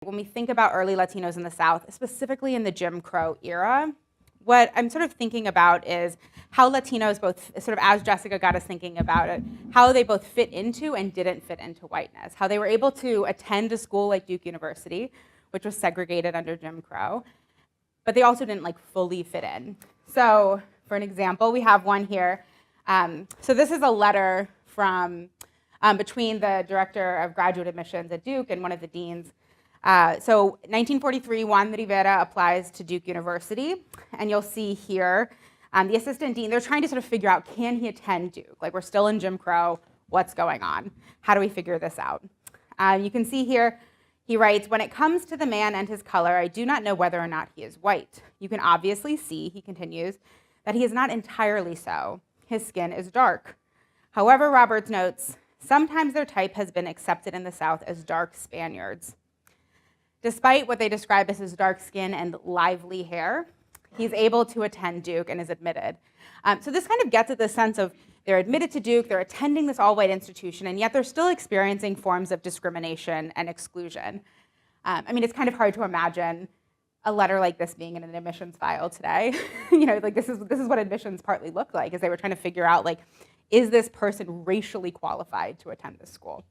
When we think about early Latinos in the South, specifically in the Jim Crow era, what I'm sort of thinking about is how Latinos both, sort of as Jessica got us thinking about it, how they both fit into and didn't fit into whiteness, how they were able to attend a school like Duke University, which was segregated under Jim Crow, but they also didn't like fully fit in. So for an example, we have one here. So this is a letter from between the director of graduate admissions at Duke and one of the deans. So 1943, Juan Rivera applies to Duke University, and you'll see here the assistant dean, they're trying to sort of figure out, can he attend Duke? Like, we're still in Jim Crow, what's going on? How do we figure this out? You can see here, he writes, when it comes to the man and his color, I do not know whether or not he is white. You can obviously see, he continues, that he is not entirely so. His skin is dark. However, Roberts notes, sometimes their type has been accepted in the South as dark Spaniards. Despite what they describe as his dark skin and lively hair, he's able to attend Duke and is admitted. So this kind of gets at the sense of they're admitted to Duke, they're attending this all-white institution, and yet they're still experiencing forms of discrimination and exclusion. I mean, it's kind of hard to imagine a letter like this being in an admissions file today. Like this is what admissions partly looked like, as they were trying to figure out, like, is this person racially qualified to attend this school?